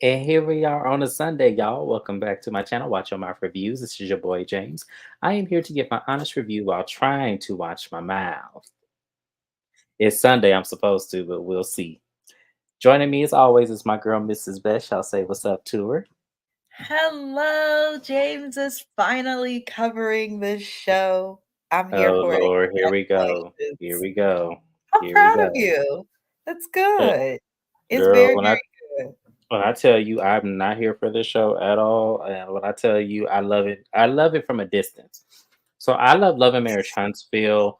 And here we are on a Sunday, y'all. Welcome back to my channel, Watch Your Mouth Reviews. This is your boy James. I am here to give my honest review while trying to watch my mouth. It's Sunday, I'm supposed to, but we'll see. Joining me as always is my girl, Mrs. Besh. I'll say what's up to her. Hello, James is finally covering this show. I'm here Oh for it. Lord, here we go. Here Congratulations. we go. I'm Here we proud of go. you. That's Uh, good. It's Girl, very, when I very good. when I tell you I'm not here for this show at all, and when I tell you I love it from a distance. So I love Love and Marriage Huntsville.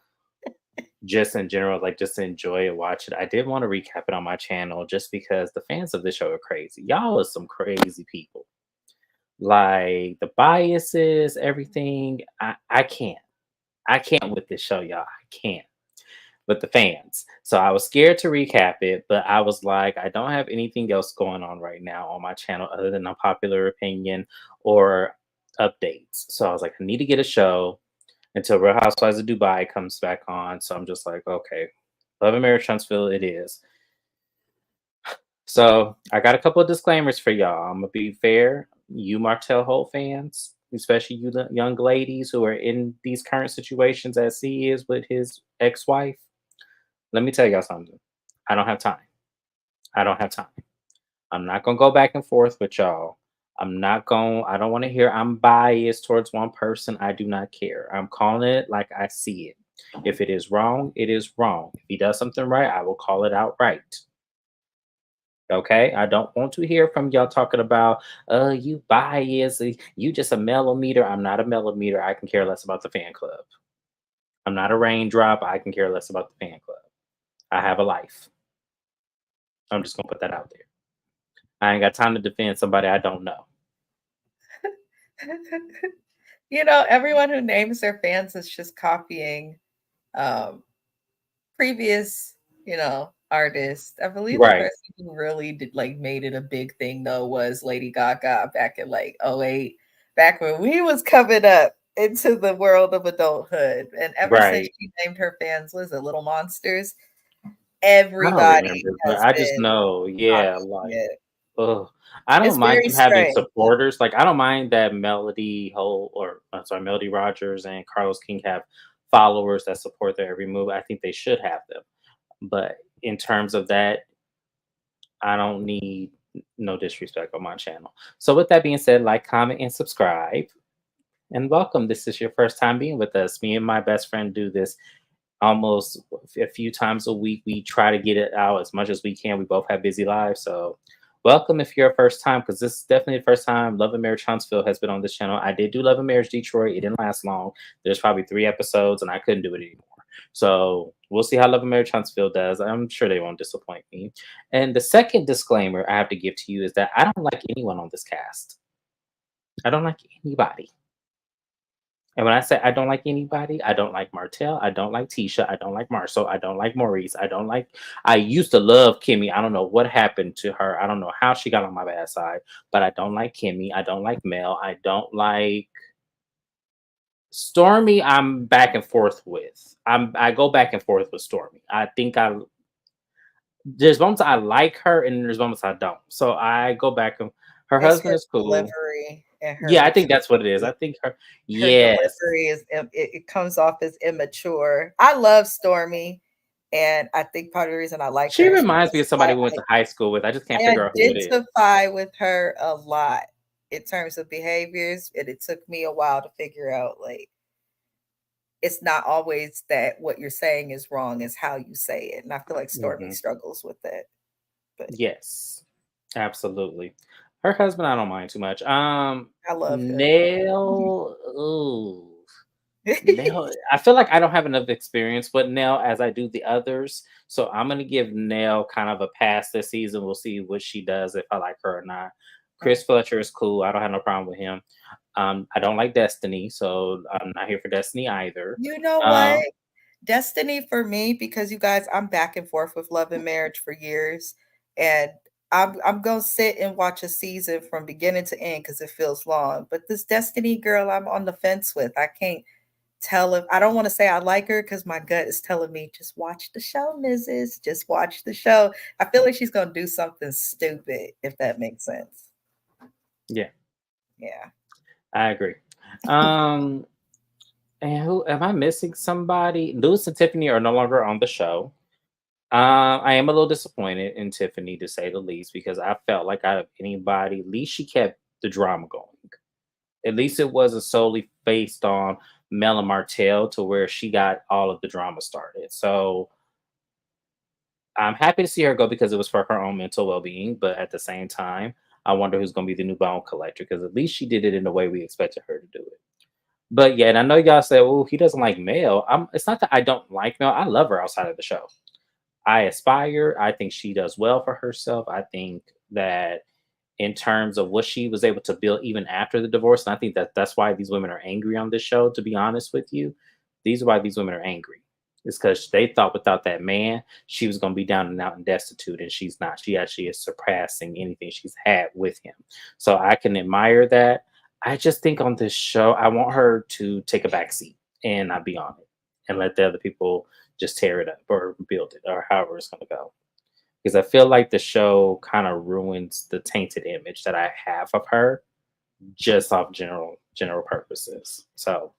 Just in general, like, just to enjoy it, watch it. I did wanna recap it on my channel just because the fans of this show are crazy. Y'all are some crazy people. Like, the biases, everything, I can't. I can't with this show, y'all. I can't with the fans. So I was scared to recap it, but I was like, I don't have anything else going on right now on my channel other than unpopular opinion or updates. So I was like, I need to get a show until Real Housewives of Dubai comes back on. So I'm just like, okay, Love and Marriage Huntsville, it is. So I got a couple of disclaimers for y'all. I'm gonna be fair. You Martell Holt fans, especially you the young ladies who are in these current situations as he is with his ex-wife. Let me tell y'all something. I don't have time. I don't have time. I'm not gonna go back and forth with y'all. I don't want to hear I'm biased towards one person. I do not care. I'm calling it like I see it. If it is wrong, it is wrong. If he does something right, I will call it out right. Okay? I don't want to hear from y'all talking about, you biased, you just a millimeter. I'm not a millimeter. I can care less about the fan club. I'm not a raindrop. I can care less about the fan club. I have a life. I'm just gonna put that out there. I ain't got time to defend somebody I don't know. Everyone who names their fans is just copying um previous, artists. I believe the Right. person who really did like made it a big thing though was Lady Gaga back in like '08, back when we was coming up into the world of adulthood. And ever since Right. she named her fans, was it Little Monsters? I don't Everybody remember, but has I just been know, yeah, copying like, it. ugh. I don't It's mind very them having strange. supporters. Like, I don't mind that Melody Rogers and Carlos King have followers that support their every move. I think they should have them. But in terms of that, I don't need no disrespect on my channel. So with that being said, like, comment, and subscribe. And welcome. This is your first time being with us. Me and my best friend do this almost a few times a week. We try to get it out as much as we can. We both have busy lives. So welcome if you're a first time, because this is definitely the first time Love and Marriage Huntsville has been on this channel. I did do Love and Marriage Detroit. It didn't last long. There's probably 3 episodes and I couldn't do it anymore. So we'll see how Love and Marriage Huntsville does. I'm sure they won't disappoint me. And the second disclaimer I have to give to you is that I don't like anyone on this cast. I don't like anybody. And when I say I don't like anybody, I don't like Martell, I don't like Tisha, I don't like Marcel, I don't like Maurice, I used to love Kimmy. I don't know what happened to her. I don't know how she got on my bad side, but I don't like Kimmy. I don't like Mel. I don't like Stormy. I'm back and forth with. I go back and forth with Stormy. I think I there's moments I like her and there's moments I don't. So I go back and her It's husband her is cool. delivery and her Yeah, I think that's what it is. I maturity. think her Her yes. delivery it comes off as immature. I love Stormy, and I think part of the reason I like She her is reminds me because of somebody we went to high school with. I just can't I figure out who it is. identify with her a lot in terms of behaviors, and it took me a while to figure out like it's not always that what you're saying is wrong, it's how you say it. And I feel like Stormy Mhm. struggles with that. But Yes, absolutely. Her husband, I don't mind too much. I love him. Nell, ooh, Nell. I feel like I don't have enough experience with Nell as I do the others, so I'm gonna give Nell kind of a pass this season. We'll see what she does if I like her or not. Chris Fletcher is cool. I don't have no problem with him. I don't like Destiny, so I'm not here for Destiny either. You know what? Um, Destiny for me, because you guys, I'm back and forth with Love and Marriage for years, and I'm gonna sit and watch a season from beginning to end because it feels long. But this Destiny girl, I'm on the fence with. I can't. tell if I don't want to say I like her because my gut is telling me just watch the show, Mrs. Just watch the show. I feel like she's gonna do something stupid, if that makes sense. Yeah, Yeah. I agree. Um, and who am I missing? Somebody? Lewis and Tiffany are no longer on the show. I am a little disappointed in Tiffany, to say the least, because I felt like out of anybody, at least she kept the drama going. At least it wasn't solely based on Mel and Martell to where she got all of the drama started. So I'm happy to see her go because it was for her own mental well being. But at the same time, I wonder who's going to be the new bone collector because at least she did it in the way we expected her to do it. But yeah, and I know y'all say, "Oh, he doesn't like Mel." It's not that I don't like Mel. I love her outside of the show. I aspire. I think she does well for herself. I think that in terms of what she was able to build even after the divorce, and I think that that's why these women are angry on this show. To be honest with you, these are why these women are angry. It's because they thought without that man, she was going to be down and out and destitute, and she's not. She actually is surpassing anything she's had with him. So I can admire that. I just think on this show, I want her to take a back seat and not be on it, and let the other people just tear it up or build it or however it's going to go. Because I feel like the show kind of ruins the tainted image that I have of her just off general purposes. So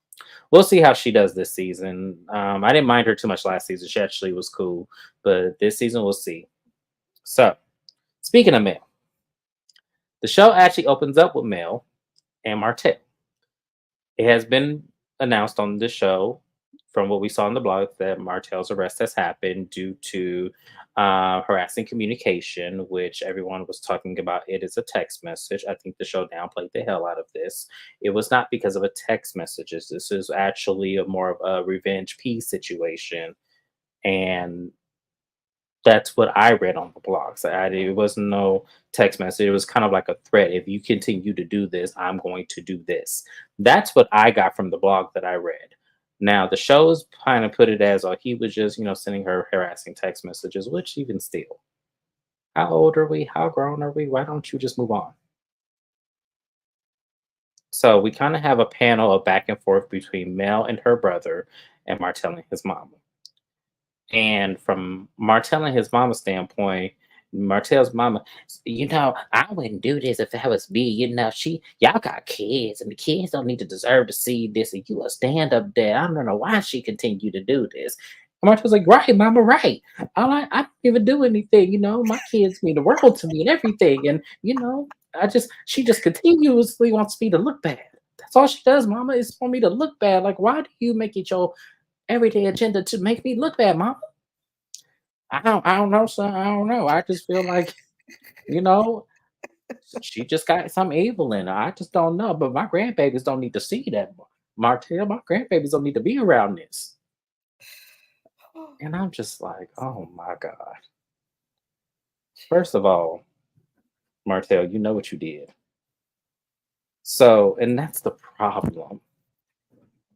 we'll see how she does this season. I didn't mind her too much last season. She actually was cool, but this season we'll see. So speaking of Mel, the show actually opens up with Mel and Martell. It has been announced on the show from what we saw in the blog that Martell's arrest has happened due to harassing communication, which everyone was talking about. It is a text message. I think the show downplayed the hell out of this. It was not because of a text messages. This is actually a more of a revenge peace situation, and that's what I read on the blogs. It wasn't no text message. It was kind of like a threat. If you continue to do this, I'm going to do this. That's what I got from the blog that I read. Now the shows kind of put it as, oh, he was just, sending her harassing text messages, which even still, how old are we? How grown are we? Why don't you just move on? So we kind of have a panel of back and forth between Mel and her brother and Martell and his mom. And from Martell and his mama's standpoint, Martell's mama, I wouldn't do this if that was me. Y'all got kids, and the kids don't need to deserve to see this. And you a stand up dad. I don't know why she continued to do this. And Martell's like, right, mama, right. I don't even do anything. My kids mean the world to me and everything. And she just continuously wants me to look bad. That's all she does, mama, is for me to look bad. Like, why do you make it your everyday agenda to make me look bad, mama? I don't know, son. I don't know. I just feel like, you know, she just got some evil in her. I just don't know. But my grandbabies don't need to see that. Martell, my grandbabies don't need to be around this. And I'm just like, oh my God. First of all, Martell, you know what you did. So, and that's the problem.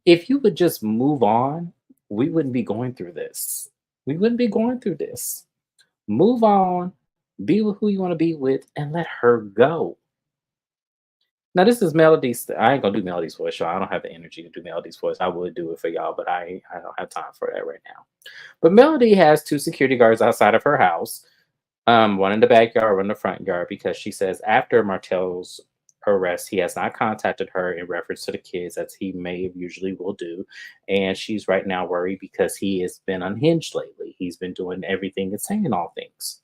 If you would just move on, we wouldn't be going through this. We wouldn't be going through this. Move on, be with who you want to be with, and let her go. Now, this is Melody's. I ain't gonna do Melody's voice, y'all. I don't have the energy to do Melody's voice. I would do it for y'all, but I don't have time for that right now. But Melody has two security guards outside of her house, one in the backyard, one in the front yard, because she says after Martell's arrest, he has not contacted her in reference to the kids, as he may usually will do. And she's right now worried because he has been unhinged lately. He's been doing everything and saying all things.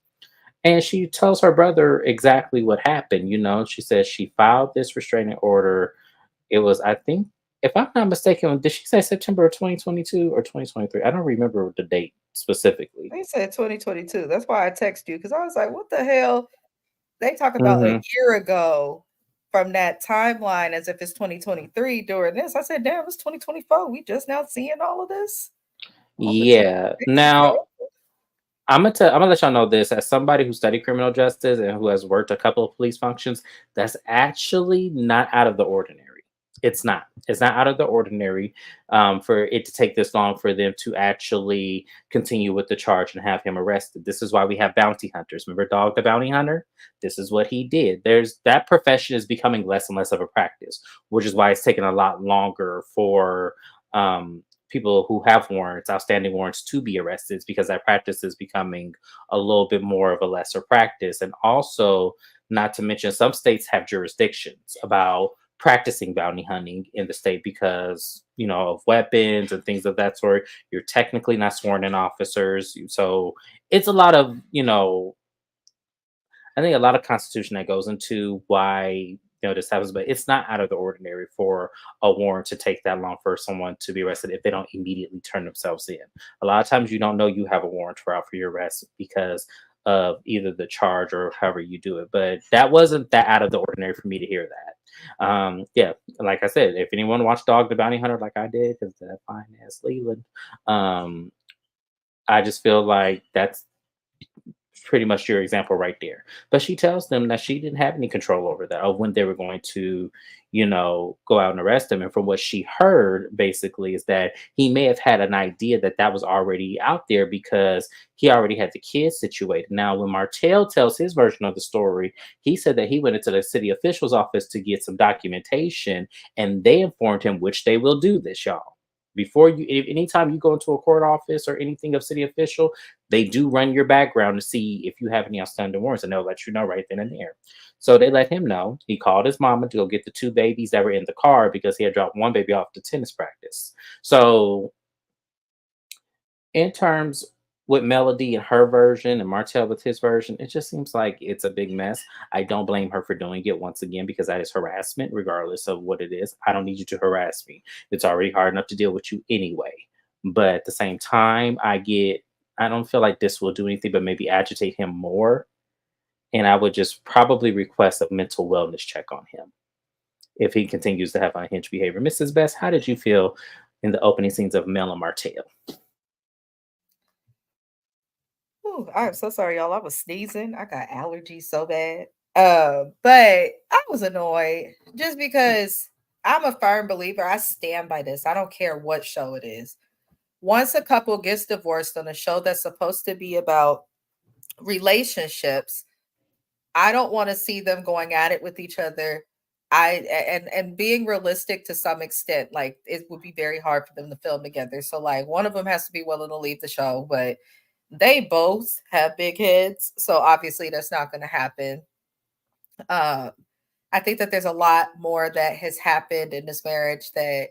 And she tells her brother exactly what happened. She says she filed this restraining order. It was, I think, if I'm not mistaken, did she say September of 2022 or 2023? I don't remember the date specifically. They said 2022. That's why I text you, because I was like, what the hell? They talk about a Hmm. year ago from that timeline as if it's 2023 during this. I said, damn, it's 2024. We just now seeing all of this. All the Yeah. Now, I'm gonna let y'all know this as somebody who studied criminal justice and who has worked a couple of police functions. That's actually not out of the ordinary. It's not. It's not out of the ordinary for it to take this long for them to actually continue with the charge and have him arrested. This is why we have bounty hunters. Remember, Dog the Bounty Hunter? This is what he did. There's that profession is becoming less and less of a practice, which is why it's taken a lot longer for people who have warrants, outstanding warrants to be arrested, is because that practice is becoming a little bit more of a lesser practice. And also, not to mention, some states have jurisdictions about practicing bounty hunting in the state because, of weapons and things of that sort. You're technically not sworn in officers. So it's a lot of, I think a lot of constitution that goes into why this happens, but it's not out of the ordinary for a warrant to take that long for someone to be arrested if they don't immediately turn themselves in. A lot of times you don't know you have a warrant for out for your arrest because of either the charge or however you do it. But that wasn't that out of the ordinary for me to hear that. Yeah, like I said, if anyone watched Dog the Bounty Hunter like I did, because that fine ass Leland, I just feel like that's pretty much your example right there. But she tells them that she didn't have any control over that of when they were going to, go out and arrest him. And from what she heard, basically, is that he may have had an idea that that was already out there because he already had the kids situated. Now, when Martell tells his version of the story, he said that he went into the city official's office to get some documentation, and they informed him, which they will do this, y'all. Before you, anytime you go into a court office or anything of city official, they do run your background to see if you have any outstanding warrants, and they'll let you know right then and there. So they let him know. He called his mama to go get the two babies that were in the car because he had dropped one baby off to tennis practice. So in terms with Melody and her version and Martell with his version, it just seems like it's a big mess. I don't blame her for doing it once again because that is harassment, regardless of what it is. I don't need you to harass me. It's already hard enough to deal with you anyway. But at the same time, I don't feel like this will do anything but maybe agitate him more. And I would just probably request a mental wellness check on him if he continues to have unhinged behavior. Mrs. Best, how did you feel in the opening scenes of Mel and Martell? Ooh, I'm so sorry, y'all. I was sneezing. I got allergies so bad. But I was annoyed just because I'm a firm believer. I stand by this. I don't care what show it is. Once a couple gets divorced on a show that's supposed to be about relationships, I don't want to see them going at it with each other. And being realistic to some extent, like it would be very hard for them to film together. So like one of them has to be willing to leave the show, but they both have big heads, so obviously that's not going to happen. Uh, I think that there's a lot more that has happened in this marriage that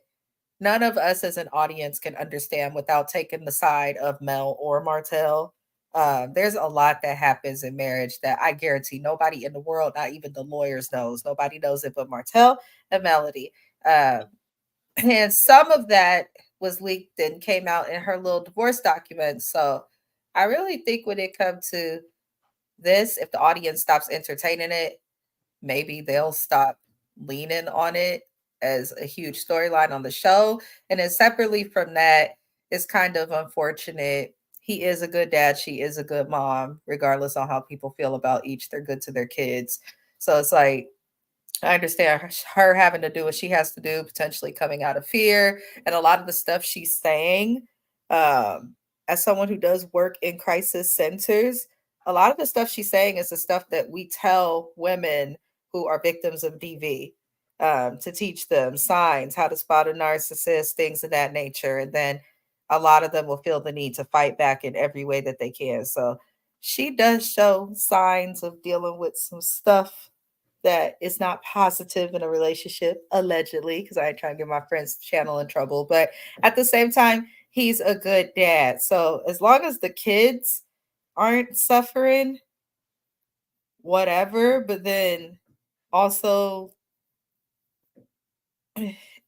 none of us as an audience can understand without taking the side of Mel or Martell. There's a lot that happens in marriage that I guarantee nobody in the world, not even the lawyers, knows. Nobody knows it but Martell and Melody. Uh, and some of that was leaked and came out in her little divorce document. So I really think when it comes to this, if the audience stops entertaining it, maybe they'll stop leaning on it as a huge storyline on the show. And then separately from that, it's kind of unfortunate. He is a good dad. She is a good mom, regardless on how people feel about each. They're good to their kids. So it's like, I understand her having to do what she has to do, potentially coming out of fear, and a lot of the stuff she's saying. As someone who does work in crisis centers, a lot of the stuff she's saying is the stuff that we tell women who are victims of DV, to teach them signs, how to spot a narcissist, things of that nature. And then a lot of them will feel the need to fight back in every way that they can. So she does show signs of dealing with some stuff that is not positive in a relationship, allegedly, because I ain't trying to get my friend's channel in trouble. But at the same time, he's a good dad. So as long as the kids aren't suffering, whatever. But then also,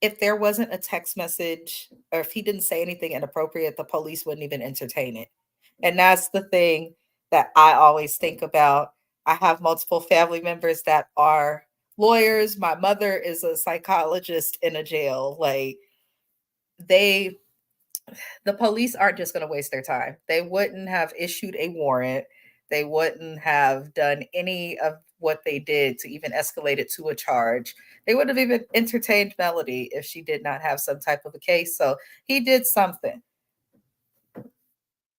if there wasn't a text message or if he didn't say anything inappropriate, the police wouldn't even entertain it. And that's the thing that I always think about. I have multiple family members that are lawyers. My mother is a psychologist in a jail. Like they the police aren't just going to waste their time. They wouldn't have issued a warrant. They wouldn't have done any of what they did to even escalate it to a charge. They would have even entertained Melody if she did not have some type of a case. So he did something.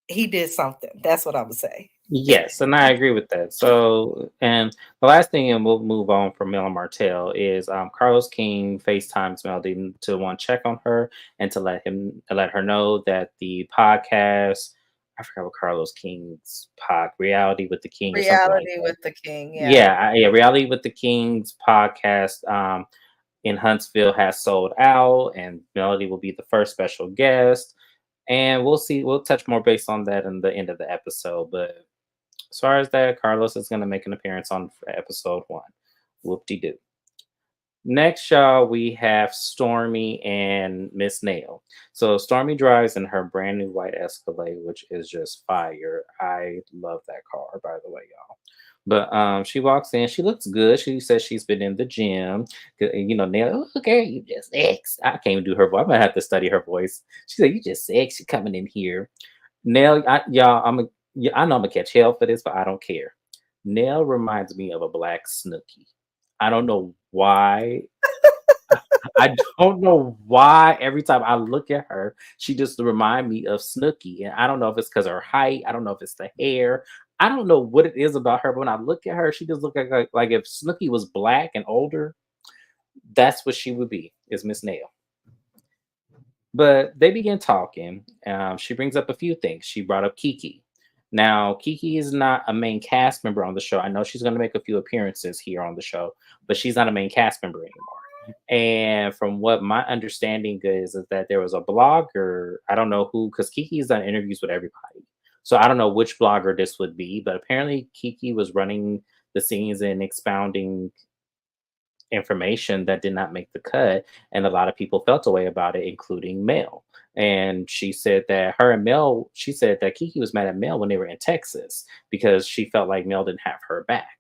He did something. That's what I would say. Yes, and I agree with that. So, and the last thing, and we'll move on from Mel and Martell, is Carlos King FaceTimes Melody to want to check on her and to let her know that the podcast, I forgot what Carlos King's pod, Reality with the King or something like Reality that. with the king, yeah. Yeah, Reality with the King's podcast in Huntsville has sold out, and Melody will be the first special guest. And we'll see. We'll touch more based on that in the end of the episode, but as far as that, Carlos is going to make an appearance on episode 1. Whoop de doo. Next, y'all, we have Stormy and Miss Nail. So Stormy drives in her brand new white Escalade, which is just fire. I love that car, by the way, y'all. But she walks in. She looks good. She says she's been in the gym. Nail. Oh, okay, you just ex. I can't even do her voice. I'm gonna have to study her voice. She said, "You just sexy coming in here." Nell, y'all, yeah, I know I'm gonna catch hell for this, but I don't care. Nell reminds me of a black Snooki. I don't know why. I don't know why every time I look at her, she just remind me of Snooki. And I don't know if it's because her height. I don't know if it's the hair. I don't know what it is about her. But when I look at her, she just look like if Snooki was black and older, that's what she would be. Is Miss Nail. But they begin talking. She brings up a few things. She brought up Kiki. Now, Kiki is not a main cast member on the show. I know she's going to make a few appearances here on the show, but she's not a main cast member anymore. And from what my understanding is that there was a blogger, I don't know who, because Kiki's done interviews with everybody. So I don't know which blogger this would be, but apparently Kiki was running the scenes and expounding information that did not make the cut, and a lot of people felt a way about it, including Mel. And she said that she said that Kiki was mad at Mel when they were in Texas because she felt like Mel didn't have her back.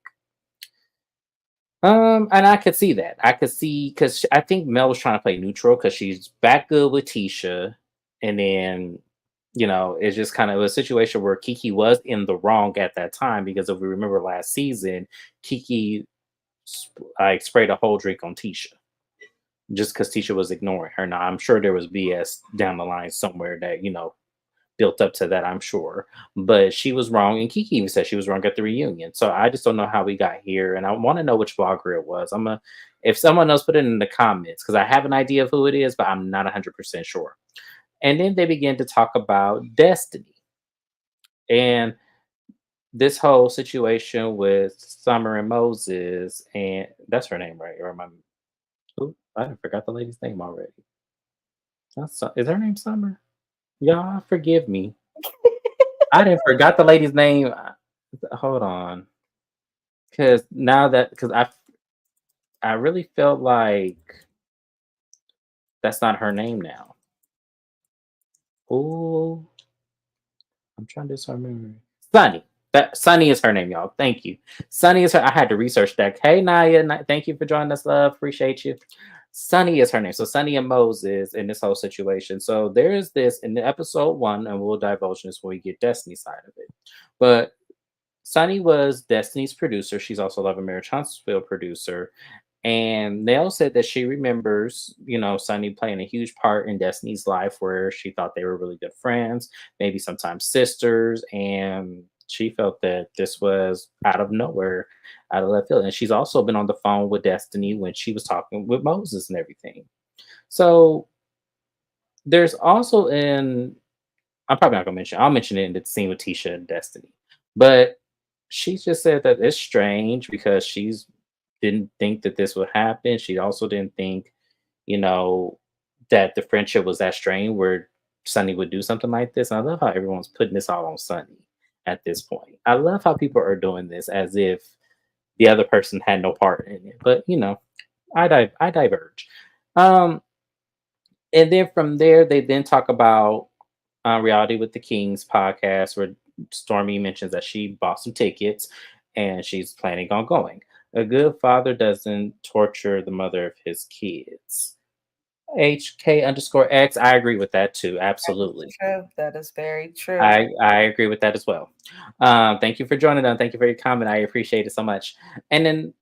And I could see that. I could see because I think Mel was trying to play neutral because she's back good with Tisha, and then it's just kind of a situation where Kiki was in the wrong at that time because if we remember last season, Kiki I sprayed a whole drink on Tisha just because Tisha was ignoring her. Now, I'm sure there was BS down the line somewhere that, built up to that, I'm sure. But she was wrong. And Kiki even said she was wrong at the reunion. So I just don't know how we got here. And I want to know which blogger it was. If someone else put it in the comments, because I have an idea of who it is, but I'm not 100% sure. And then they began to talk about Destiny. And this whole situation with Summer and Moses, and that's her name, right? Or am I? Ooh, I forgot the lady's name already. Is her name Summer? Y'all forgive me. I didn't forgot the lady's name. Hold on, because I really felt like that's not her name now. Oh, I'm trying to remember. Sunny. That Sunny is her name, y'all. Thank you. Sunny is her. I had to research that. Hey, Naya. Thank you for joining us, love. Appreciate you. Sunny is her name. So Sunny and Moses in this whole situation. So there is this in the episode 1, and we'll divulge this when we get Destiny's side of it. But Sunny was Destiny's producer. She's also Love and Marriage Huntsville producer. And Nell said that she remembers, Sunny playing a huge part in Destiny's life where she thought they were really good friends, maybe sometimes sisters. And she felt that this was out of nowhere, out of left field. And she's also been on the phone with Destiny when she was talking with Moses and everything. So there's also I'm probably not gonna I'll mention it in the scene with Tisha and Destiny. But she just said that it's strange because she's didn't think that this would happen. She also didn't think, you know, that the friendship was that strained where Sunny would do something like this. And I love how everyone's putting this all on Sunny at this point. I love how people are doing this as if the other person had no part in it. But I diverge. Um, and then from there, they then talk about Reality with the Kings podcast, where Stormy mentions that she bought some tickets and she's planning on going. A good father doesn't torture the mother of his kids. HK_X. I agree with that too. That is Absolutely. true. That is very true. I agree with that as well. Thank you for joining us. Thank you for your comment. I appreciate it so much. And then,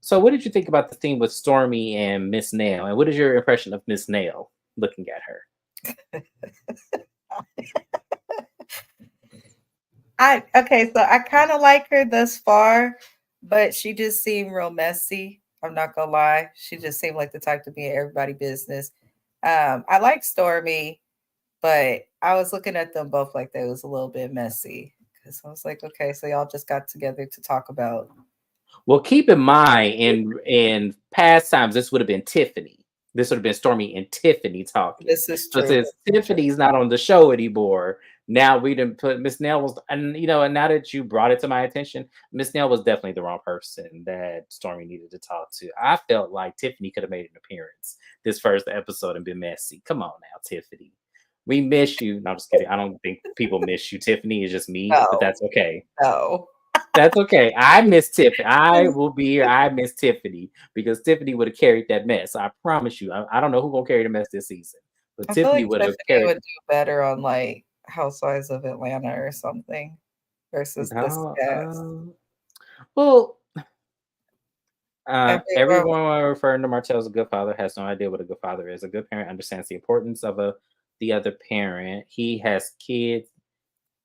so what did you think about the theme with Stormy and Miss Nail? And what is your impression of Miss Nail looking at her? I okay, so I kind of like her thus far, but she just seemed real messy. I'm not gonna lie. She just seemed like the type to be in everybody business. I like Stormy, but I was looking at them both like they was a little bit messy. Because I was like, okay, so y'all just got together to talk about Well, keep in mind, in past times, this would have been Tiffany. This would have been Stormy and Tiffany talking. this is But true. since This is true. Tiffany's not on the show anymore, now we didn't put Miss Nell was, and and now that you brought it to my attention, Miss Nell was definitely the wrong person that Stormy needed to talk to. I felt like Tiffany could have made an appearance this first episode and been messy. Come on now, Tiffany. We miss you. No, I'm just kidding. I don't think people miss you. Tiffany is just me, but No, that's okay. no. That's okay. I miss Tiffany. I will be here. I miss Tiffany because Tiffany would have carried that mess. I promise you. I don't know who's gonna carry the mess this season, but I feel Tiffany like would have Tiffany carried. would do better on like Housewives of Atlanta or something versus this No, cast. well, Everyone, everyone referring to Martell as a good father has no idea what a good father is. A good parent understands the importance of the other parent. He has kids.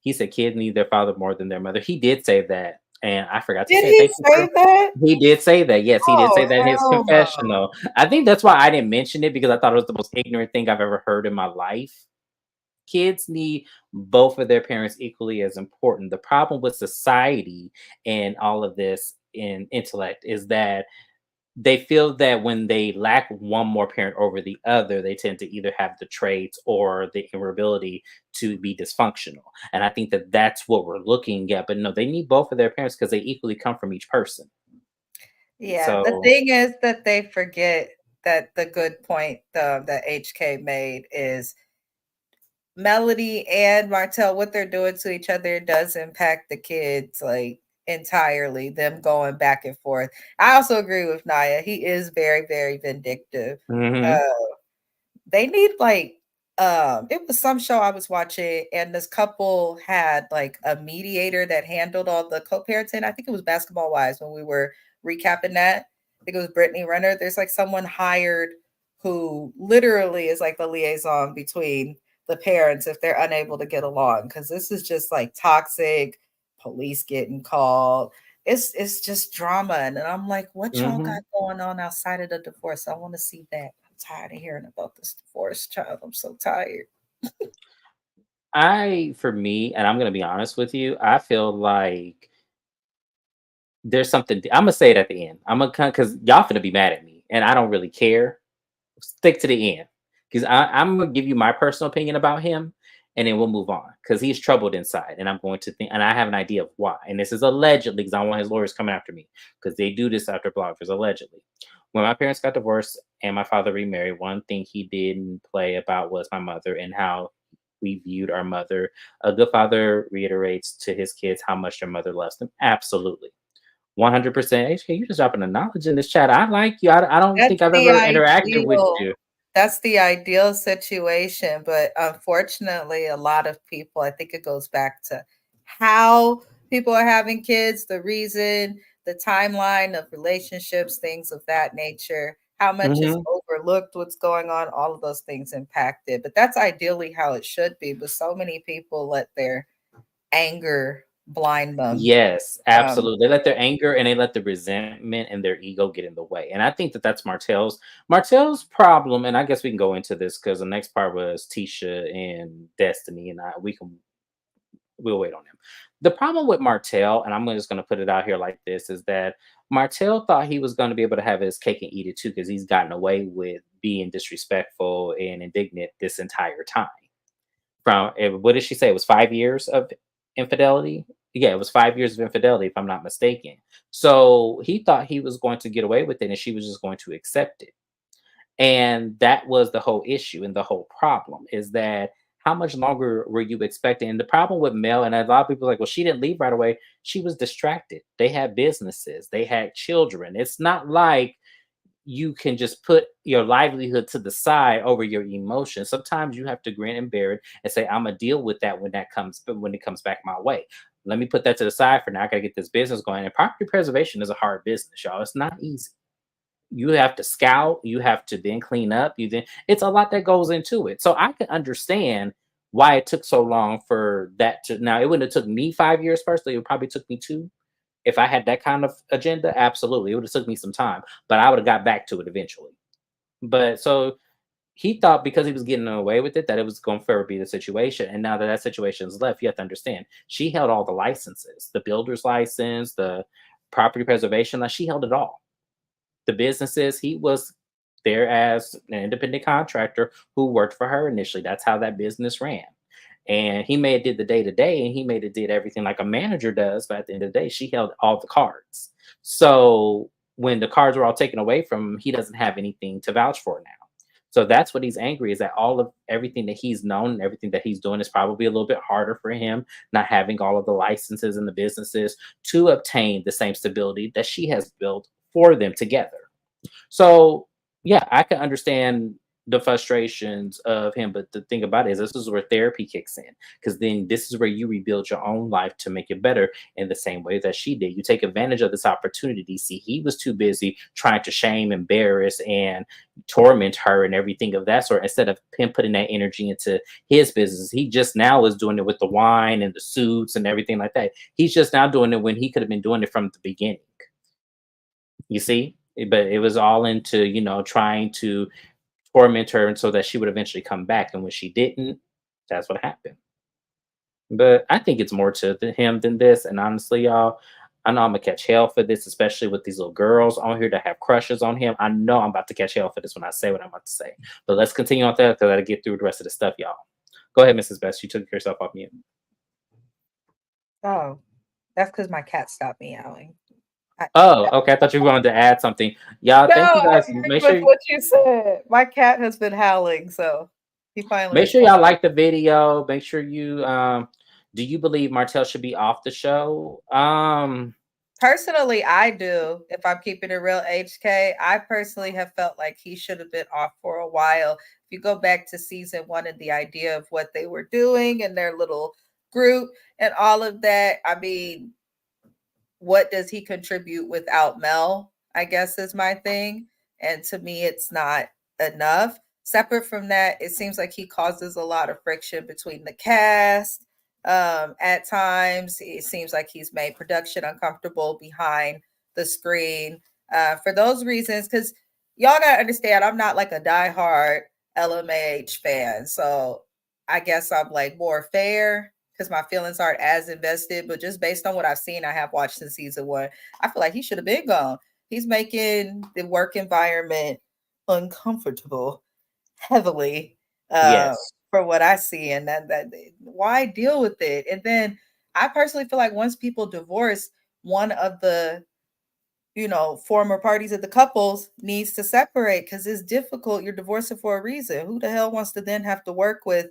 He said kids need their father more than their mother. He did say that, and I forgot to did say it. he Thank you say for. that? He did say that. Yes, he did Oh, say that in his hell no. confessional. I think that's why I didn't mention it because I thought it was the most ignorant thing I've ever heard in my life. Kids need both of their parents equally as important. The problem with society and all of this in intellect is that they feel that when they lack one more parent over the other, they tend to either have the traits or the inability to be dysfunctional. And I think that that's what we're looking at. But no, they need both of their parents because they equally come from each person. Yeah, the So, thing is that they forget that the good point that HK made is Melody and Martell, what they're doing to each other does impact the kids like entirely, them going back and forth. I also agree with Naya. He is very, very vindictive. mhm, Uh, they need like it was some show I was watching, and this couple had like a mediator that handled all the co-parenting. I think it was Basketball Wives when we were recapping that. I think it was Brittany Renner. There's like someone hired who literally is like the liaison between the parents if they're unable to get along because this is just like toxic, police getting called. It's just drama. And I'm like, what y'all got mhm. going on outside of the divorce? I want to see that. I'm tired of hearing about this divorce, child. I'm so tired. For me, and I'm gonna be honest with you, I feel like there's something. I'm gonna say it at the end. I'm gonna because y'all gonna be mad at me, and I don't really care. Stick to the end because I'm gonna give you my personal opinion about him, and then we'll move on because he's troubled inside, and I'm going to think, and I have an idea of why. And this is allegedly because I don't want his lawyers coming after me because they do this after bloggers allegedly. When my parents got divorced and my father remarried, one thing he didn't play about was my mother and how we viewed our mother. A good father reiterates to his kids how much their mother loves them. Absolutely. 100%. HK, you just dropping the knowledge in this chat. I like you. I don't That's think I've the ever interacted with ideal. you. That's the ideal situation, but unfortunately, a lot of people, I think it goes back to how people are having kids, the reason, the timeline of relationships, things of that nature, how much is Mhm. overlooked, what's going on, all of those things impact it. But that's ideally how it should be. But so many people let their anger blind them. Yes, Um, absolutely. They let their anger and they let the resentment and their ego get in the way. And I think that that's Martell's problem. And I guess we can go into this because the next part was Tisha and Destiny, and we'll wait on him. The problem with Martell, and I'm just going to put it out here like this, is that Martell thought he was going to be able to have his cake and eat it too because he's gotten away with being disrespectful and indignant this entire time. What did she say? It was 5 years of infidelity. Yeah, it was 5 years of infidelity, if I'm not mistaken. So he thought he was going to get away with it, and she was just going to accept it. And that was the whole issue and the whole problem is that how much longer were you expecting? And the problem with Mel, and a lot of people are like, well, she didn't leave right away. She was distracted. They had businesses, they had children. It's not like you can just put your livelihood to the side over your emotions. Sometimes you have to grin and bear it and say, I'm gonna deal with that when it comes back my way. Let me put that to the side for now. I gotta get this business going. And property preservation is a hard business, y'all. It's not easy. You have to scout, you have to then clean up, you then it's a lot that goes into it. So I can understand why it took so long for that to now it wouldn't have took me 5 years personally, it probably took me two. If I had that kind of agenda, absolutely. It would have took me some time, but I would have got back to it eventually. But so he thought because he was getting away with it that it was going to forever be the situation. And now that that situation is left, you have to understand she held all the licenses, the builder's license, the property preservation, like she held it all. The businesses, he was there as an independent contractor who worked for her initially. That's how that business ran. And he may have did the day to day and he may have did everything like a manager does, but at the end of the day, she held all the cards. So when the cards were all taken away from him, he doesn't have anything to vouch for now. So that's what he's angry is that all of everything that he's known and everything that he's doing is probably a little bit harder for him, not having all of the licenses and the businesses to obtain the same stability that she has built for them together. So yeah, I can understand the frustrations of him, but the thing about it is this is where therapy kicks in because then this is where you rebuild your own life to make it better in the same way that she did. You take advantage of this opportunity. See, he was too busy trying to shame, embarrass, and torment her and everything of that sort instead of him putting that energy into his business. He just now is doing it with the wine and the suits and everything like that. He's just now doing it when he could have been doing it from the beginning. You see? But it was all into, trying to torment her and so that she would eventually come back. And when she didn't, that's what happened. But I think it's more to him than this. And honestly, y'all, I know I'm gonna catch hell for this, especially with these little girls on here that have crushes on him. I know I'm about to catch hell for this when I say what I'm about to say. But let's continue on that because I gotta get through the rest of the stuff, y'all. Go ahead, Mrs. Best. You took yourself off mute. Oh, that's because my cat stopped meowing. Oh, okay. I thought you wanted to add something. Y'all, No, thank you I guys. agree with what you said. My cat has been howling, so he finally Make is sure quiet. y'all like the video. Make sure you do you believe Martell should be off the show? Personally, I do. If I'm keeping it real, HK, I personally have felt like he should have been off for a while. If you go back to season one and the idea of what they were doing and their little group and all of that, I mean, what does he contribute without Mel? I guess is my thing. And to me, it's not enough. Separate from that, it seems like he causes a lot of friction between the cast. At times, it seems like he's made production uncomfortable behind the screen. For those reasons, because y'all gotta understand, I'm not like a diehard LMAH fan, so I guess I'm like more fair because my feelings aren't as invested. But just based on what I've seen, I have watched since season one, I feel like he should have been gone. He's making the work environment uncomfortable heavily Yes. for what I see, and that why deal with it? And then I personally feel like once people divorce, one of the former parties of the couples needs to separate because it's difficult. You're divorcing for a reason. Who the hell wants to then have to work with,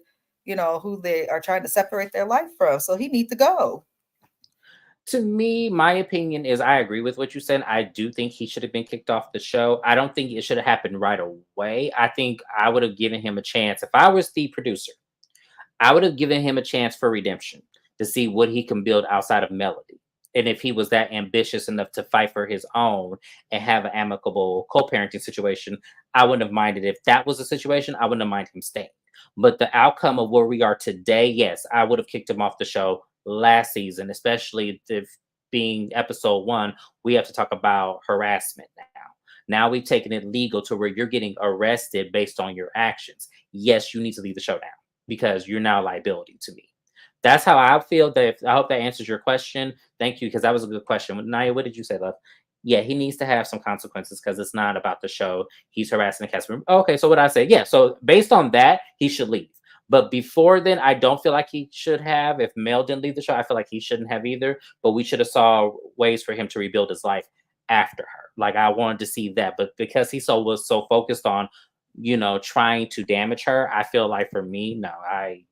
who they are trying to separate their life from? So he needs to go. To me, my opinion is I agree with what you said. I do think he should have been kicked off the show. I don't think it should have happened right away. I think I would have given him a chance. If I was the producer, I would have given him a chance for redemption to see what he can build outside of Melody. And if he was that ambitious enough to fight for his own and have an amicable co-parenting situation, I wouldn't have minded. If that was the situation, I wouldn't have minded him staying. But the outcome of where we are today, yes, I would have kicked him off the show last season, especially if being episode one, we have to talk about harassment now. Now we've taken it legal to where you're getting arrested based on your actions. Yes, you need to leave the show now because you're now a liability to me. That's how I feel. I hope that answers your question. Thank you, because that was a good question. Naya, what did you say, love? Yeah, he needs to have some consequences because it's not about the show. He's harassing the cast member. Okay, so what I say? Yeah, so based on that, he should leave. But before then, I don't feel like he should have. If Mel didn't leave the show, I feel like he shouldn't have either. But we should have saw ways for him to rebuild his life after her. Like I wanted to see that, but because he was so focused on trying to damage her, I feel like for me, no, I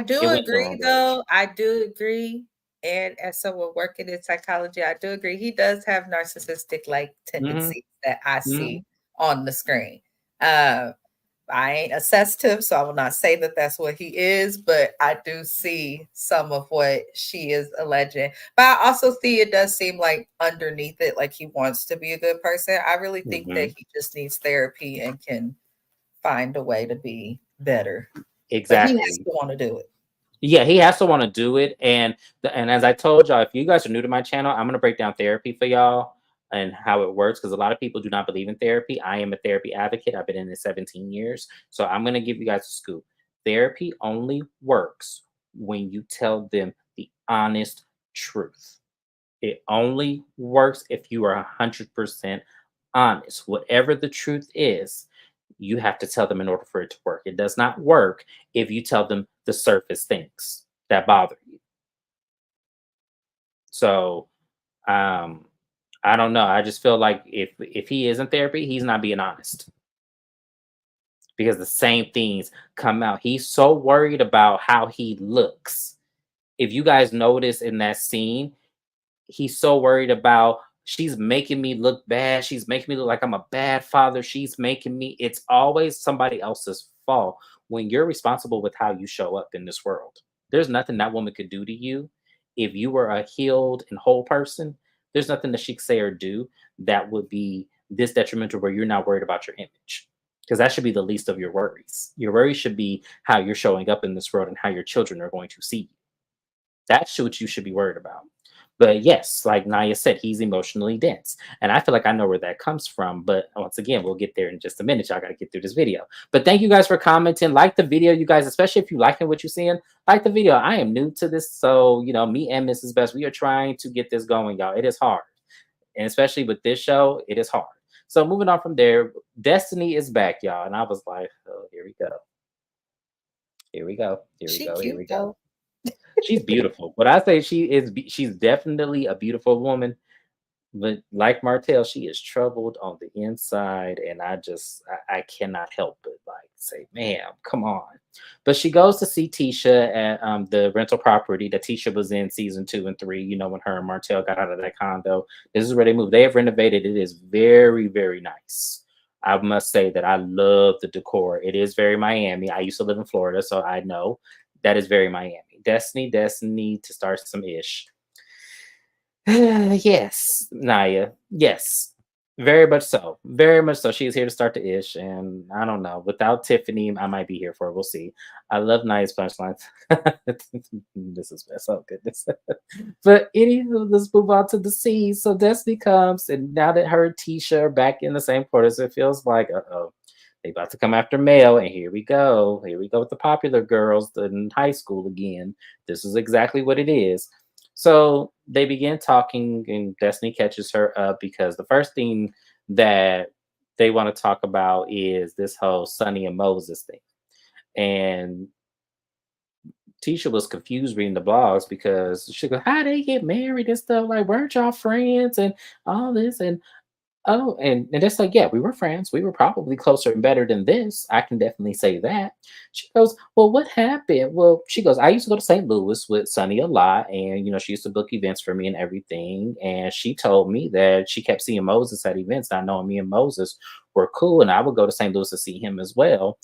do it went the agree, wrong direction. though. I do agree. And as someone working in psychology, I do agree. He does have narcissistic like Hmm. tendencies that I Hmm. see on the screen. Uh, I ain't assessed him, so I will not say that that's what he is, but I do see some of what she is alleging. But I also see it does seem like underneath it, like he wants to be a good person. I really think that Hmm. he just needs therapy and can find a way to be better. But he has Exactly. to want to do it. Yeah, he has to want to do it. And as I told y'all, if you guys are new to my channel, I'm gonna break down therapy for y'all and how it works because a lot of people do not believe in therapy. I am a therapy advocate. I've been in it 17 years. So I'm gonna give you guys a scoop. Therapy only works when you tell them the honest truth. It only works if you are 100% honest. Whatever the truth is, you have to tell them in order for it to work. It does not work if you tell them the surface things that bother you. So, um, I don't know. I just feel like if he is in therapy, he's not being honest because the same things come out. He's so worried about how he looks. If you guys notice in that scene, he's so worried about she's making me look bad. She's making me look like I'm a bad father. She's making me, it's always somebody else's fault when you're responsible with how you show up in this world. There's nothing that woman could do to you. If you were a healed and whole person, there's nothing that she could say or do that would be this detrimental where you're not worried about your image. Because that should be the least of your worries. Your worries should be how you're showing up in this world and how your children are going to see you. That's what you should be worried about. But yes, like Naya said, he's emotionally dense. And I feel like I know where that comes from. But once again, we'll get there in just a minute. Y'all got to get through this video. But thank you guys for commenting. Like the video, you guys, especially if you liking what you're seeing, like the video. I am new to this. So, me and Mrs. Best, we are trying to get this going, y'all. It is hard. And especially with this show, it is hard. So moving on from there, Destiny is back, y'all. And I was like, oh, here we go. Here we go. Here we She go. Here cute we go. though. She's beautiful. But I say she's definitely a beautiful woman. But like Martell, she is troubled on the inside, and I cannot help but like say, "Ma'am, come on." But she goes to see Tisha at the rental property that Tisha was in season 2 and 3. When her and Martell got out of that condo. This is where they moved. They have renovated. It is very, very nice. I must say that I love the decor. It is very Miami. I used to live in Florida, so I know that is very Miami. Destiny to start some ish. Yes, Naya. Yes, very much so. Very much so. She is here to start the ish, and I don't know. Without Tiffany, I might be here for it. We'll see. I love Naya's punchlines. This is best. Oh goodness. But anywho, let's move on to the scene. So Destiny comes, and now that her and Tisha are back in the same quarters, it feels like they about to come after Mel, and here we go. Here we go with the popular girls in high school again. This is exactly what it is. So they begin talking, and Destiny catches her up because the first thing that they want to talk about is this whole Sonny and Moses thing. And Tisha was confused reading the blogs because she goes, "How they get married and stuff? Like, weren't y'all friends and all this?" And oh, and it's like, yeah, we were friends. We were probably closer and better than this. I can definitely say that. She goes, well, what happened? Well, she goes, I used to go to St. Louis with Sunny a lot, and she used to book events for me and everything. And she told me that she kept seeing Moses at events, not knowing me and Moses were cool, and I would go to St. Louis to see him as well.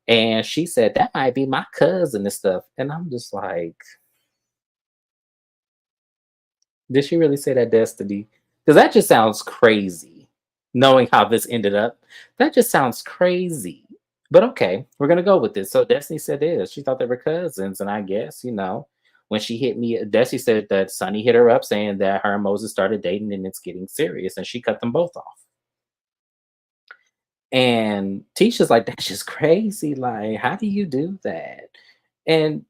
And she said that might be my cousin and stuff. And I'm just like, did she really say that, Destiny? Because that just sounds crazy. Knowing how this ended up, that just sounds crazy. But okay, we're gonna go with this. So Destiny said this. She thought they were cousins, and I guess when she hit me, Destiny said that Sonny hit her up saying that her and Moses started dating and it's getting serious, and she cut them both off. And Tisha's like, that's just crazy. Like, how do you do that? And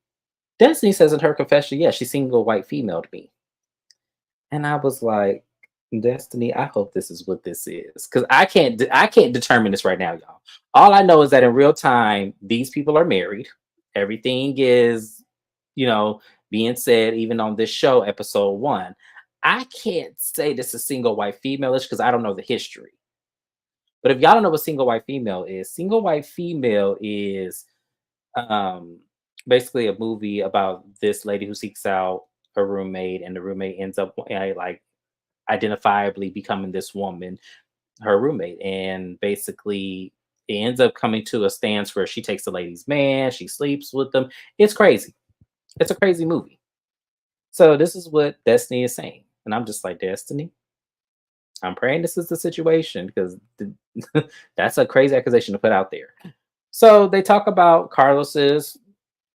Destiny says in her confession, yeah, she's single white female to me. And I was like, Destiny, I hope this is what this is. Because I can't determine this right now, y'all. All I know is that in real time, these people are married. Everything is, you know, being said, even on this show, episode 1. I can't say this is single white female-ish because I don't know the history. But if y'all don't know what single white female is um basically a movie about this lady who seeks out a roommate, and the roommate ends up like identifiably becoming this woman, her roommate, and basically it ends up coming to a stance where she takes the lady's man, she sleeps with them. It's crazy. It's a crazy movie. So this is what Destiny is saying, and I'm just like, Destiny, I'm praying this is the situation because that's a crazy accusation to put out there. So they talk about Carlos's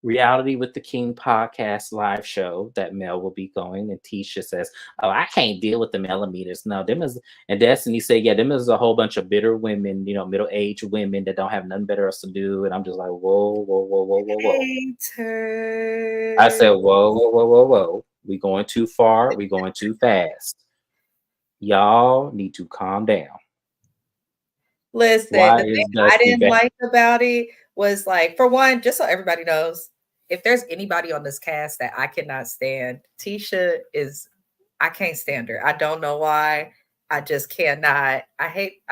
Reality with the King podcast live show that Mel will be going, and Tisha says, "Oh, I can't deal with the millimeters. No, them is." And Destiny said, "Yeah, them is a whole bunch of bitter women, middle-aged women that don't have nothing better else to do." And I'm just like, "Whoa, whoa, whoa, whoa, whoa, whoa!" I said, Haters. "Whoa, whoa, whoa, whoa, whoa! We going too far. We going too fast. Y'all need to calm down." Listen, Why the thing is I Dusty didn't back? like about it was like, for one, just so everybody knows, if there's anybody on this cast that I cannot stand, Tisha is, I can't stand her. I don't know why. I just cannot. I hate,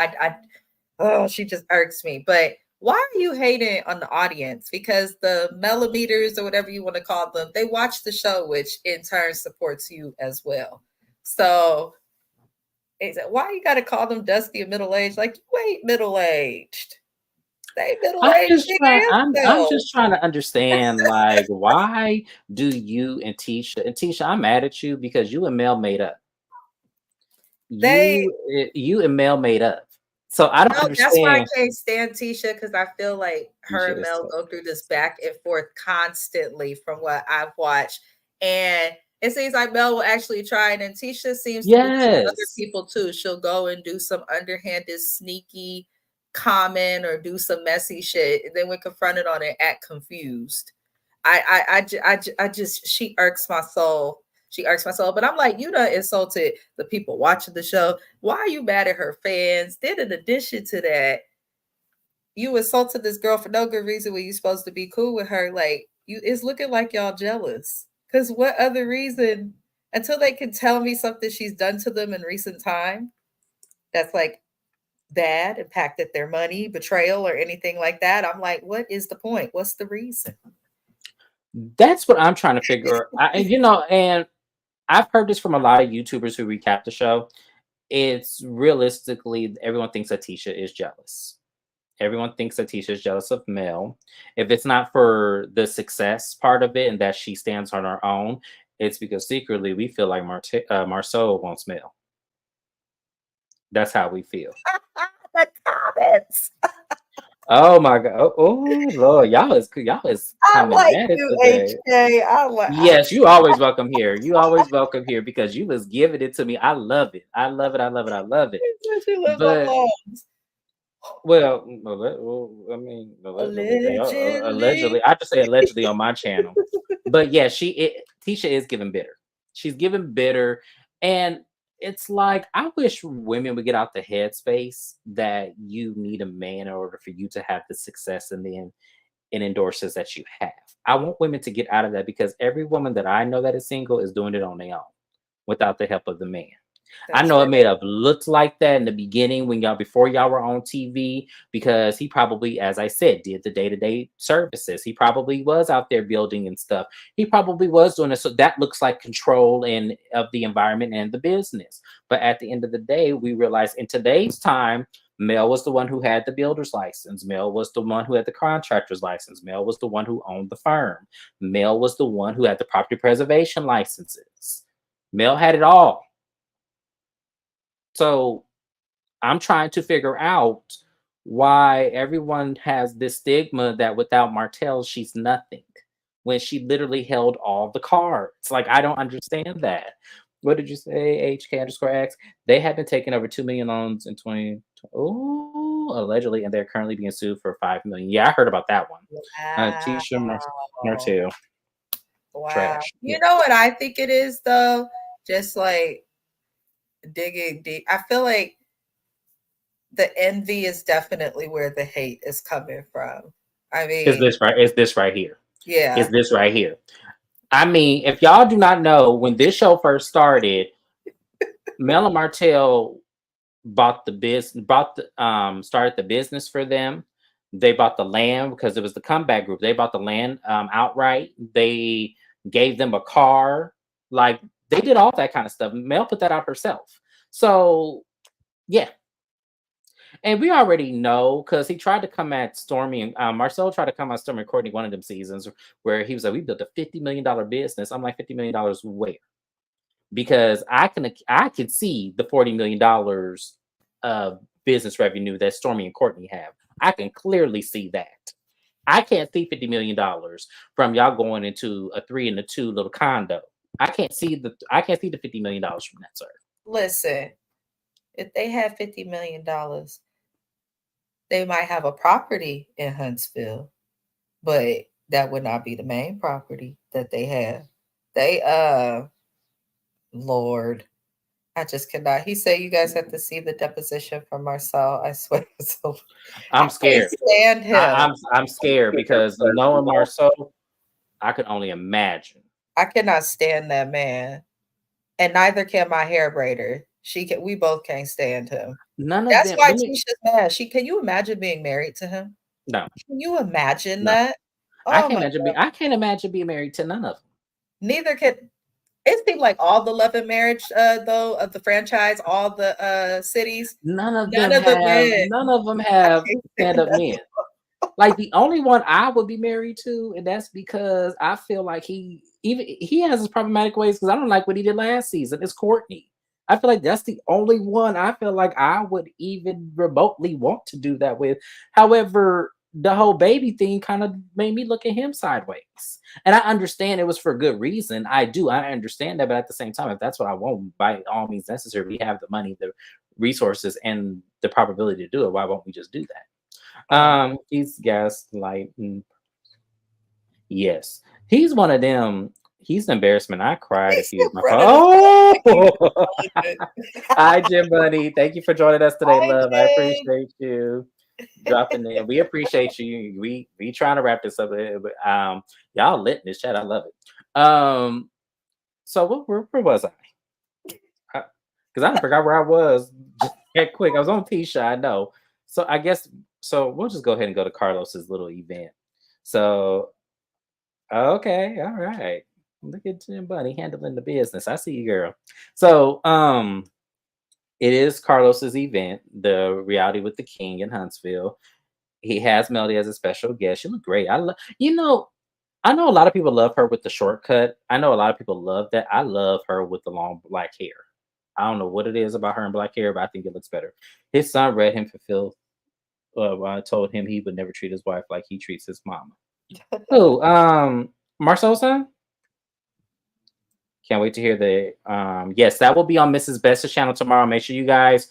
oh, she just irks me. But why are you hating on the audience? Because the millimeters or whatever you want to call them, they watch the show, which in turn supports you as well. So why you got to call them dusty and middle aged? Like you ain't middle aged. Stay middle I'm aged, just trying. nigga. I'm So just trying to understand, like, why do you and Tisha? I'm mad at you because you and Mel made up. they You and Mel made up. So I don't no, that's why I understand. can't stand Tisha because I feel like her Tisha and is Mel so go through this messy. back and forth constantly from what I've watched. And it seems like Mel will actually try, and then Tisha seems to do this with other Yes, people too. She'll go and do some underhanded, sneaky comment or do some messy shit. And then when confronted on it, act confused. I just, she irks my soul. She irks my soul. But I'm like, you done insulted the people watching the show. Why are you mad at her fans? Then in addition to that, you insulted this girl for no good reason when you're supposed to be cool with her. Like, you, it's looking like y'all jealous. Because what other reason, until they can tell me something she's done to them in recent time that's like bad, impacted their money, betrayal, or anything like that, I'm like, what is the point? What's the reason? that's what I'm trying to figure. And I've heard this from a lot of YouTubers who recap the show. It's realistically everyone thinks that Tisha is jealous. Everyone thinks that Tisha is jealous of Mel. If it's not for the success part of it and that she stands on her own, it's because secretly we feel like Marceau wants Mel. That's how we feel. The comments. Oh my god! Oh Lord, y'all is I coming like at it you, today. HK. I like. Yes, you always welcome here. You always welcome here because you was giving it to me. I love it. I love it. I love it. I love it. She lives on But loans. I mean, allegedly, Allegedly. allegedly. I just say allegedly on my channel. But yeah, Tisha is giving bitter. She's giving bitter, and it's like I wish women would get out the headspace that you need a man in order for you to have the success and endorses that you have. I want women to get out of that because every woman that I know that is single is doing it on their own without the help of the man. I That's know very it may have looked like that in the beginning when before y'all were on TV because he probably, as I said, did the day-to-day services. He probably was out there building and stuff. He probably was doing it. So that looks like control and of the environment and the business. But at the end of the day, we realize in today's time, Mel was the one who had the builder's license. Mel was the one who had the contractor's license. Mel was the one who owned the firm. Mel was the one who had the property preservation licenses. Mel had it all. So I'm trying to figure out why everyone has this stigma that without Martell, she's nothing when she literally held all the cards. Like, I don't understand that. What did you say, HK_X? They have been taking over 2 million loans in 20. Oh, allegedly, and they're currently being sued for 5 million. Yeah, I heard about that one. Tisha wow. Martell, Wow. trash. You Yeah. know what I think it is though? Just like digging deep. I feel like the envy is definitely where the hate is coming from. I Is mean, this right? Is this right here? Is yeah. this right here? I mean, if y'all do not know, when this show first started, Mel and Martell bought the business, started the business for them. They bought the land because it was the comeback group. They bought the land outright. They gave them a car. Like they did all that kind of stuff. Mel put that out herself. So yeah, and we already know because he tried to come at Stormy and Marcel tried to come at Stormy and Courtney one of them seasons where he was like, "We built a $50 million business." I'm like, $50 million where? Because I can see the $40 million of business revenue that Stormy and Courtney have. I can clearly see that. I can't see $50 million from y'all going into a 3 and a 2 little condo. I can't see the $50 million from that, sir. Listen, if they had $50 million, they might have a property in Huntsville, but that would not be the main property that they have. They Lord, I just cannot. He said you guys have to see the deposition from Marcel. I swear. So I I'm can't scared. stand him. I'm scared because knowing Marceau, I could only imagine. I cannot stand that man. And neither can my hair braider. We both can't stand him. None of That's them. why Let me. Tisha's mad. Can you imagine being married to him? No, Can you imagine no. that? I Oh can't my imagine God. being. I can't imagine being married to none of them. Neither can it seemed like all the Love and Marriage though of the franchise, all the cities, None of none them of the have. men. None of them I have can't stand stand up that. men. Like the only one I would be married to, and that's because I feel like he has his problematic ways because I don't like what he did last season. It's Courtney. I feel like that's the only one I feel like I would even remotely want to do that with. However, the whole baby thing kind of made me look at him sideways. And I understand it was for good reason. I do. I understand that. But at the same time, if that's what I want, by all means necessary, we have the money, the resources, and the probability to do it. Why won't we just do that? Oh, He's gaslighting. Yes, he's one of them. He's an embarrassment. I cried if he's he was still my running his mouth like he's Oh, intelligent. hi, Jim Bunny. Thank you for joining us today, Hi, love. I Jane. appreciate you dropping in. We appreciate you. We trying to wrap this up, but y'all lit in this chat. I love it. So where was I? Because I forgot where I was. Just that quick. I was on Tisha. I know. So I guess so. We'll just go ahead and go to Carlos's little event. So okay, all right. Look at Jim Bunny handling the business. I see you, girl. So it is Carlos's event, the reality with the king in Huntsville. He has Melody as a special guest. She looked great. I know a lot of people love her with the shortcut. I know a lot of people love that. I love her with the long black hair. I don't know what it is about her and black hair, but I think it looks better. His son read him fulfill. When I told him he would never treat his wife like he treats his mama. Who? Marcel's son? Can't wait to hear the yes, that will be on Mrs. Best's channel tomorrow. Make sure you guys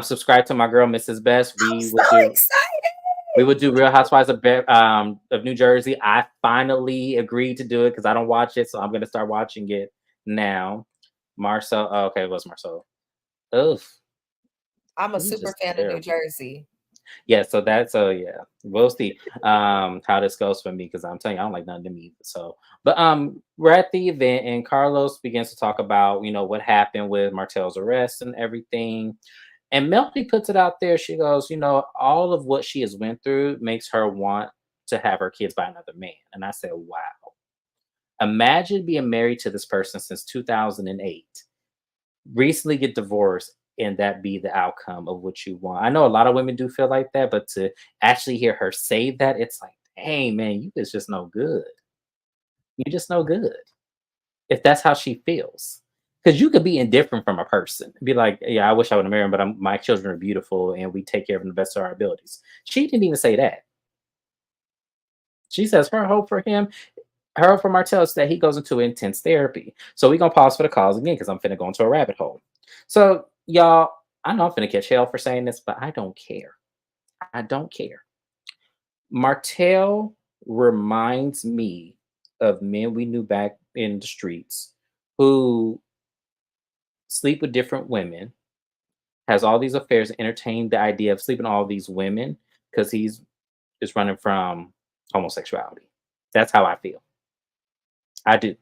subscribe to my girl Mrs. Best. I'm so We excited. would do Real Housewives of New Jersey. I finally agreed to do it because I don't watch it, so I'm gonna start watching it now. Marcel, oh, okay, it was Marcel. Oof, I'm a he was super just fan of New terrible. Jersey. Yeah, so that's yeah. We'll see how this goes for me because I'm telling you, I don't like none of them either. So but we're at the event and Carlos begins to talk about, what happened with Martel's arrest and everything. And Melody puts it out there. She goes, all of what she has went through makes her want to have her kids by another man. And I said, wow. Imagine being married to this person since 2008, recently get divorced, and that be the outcome of what you want. I know a lot of women do feel like that, but to actually hear her say that, it's like, hey man, you is just no good. You just no good. If that's how she feels. Because you could be indifferent from a person. Be like, yeah, I wish I would have married him, but my children are beautiful and we take care of them the best of our abilities. She didn't even say that. She says her hope for him, her hope for Martell is that he goes into intense therapy. So we're gonna pause for the cause again because I'm finna go into a rabbit hole. So y'all, I know I'm finna catch hell for saying this, but I don't care. I don't care. Martell reminds me of men we knew back in the streets who sleep with different women, has all these affairs, entertain the idea of sleeping with all these women because he's just running from homosexuality. That's how I feel. I do.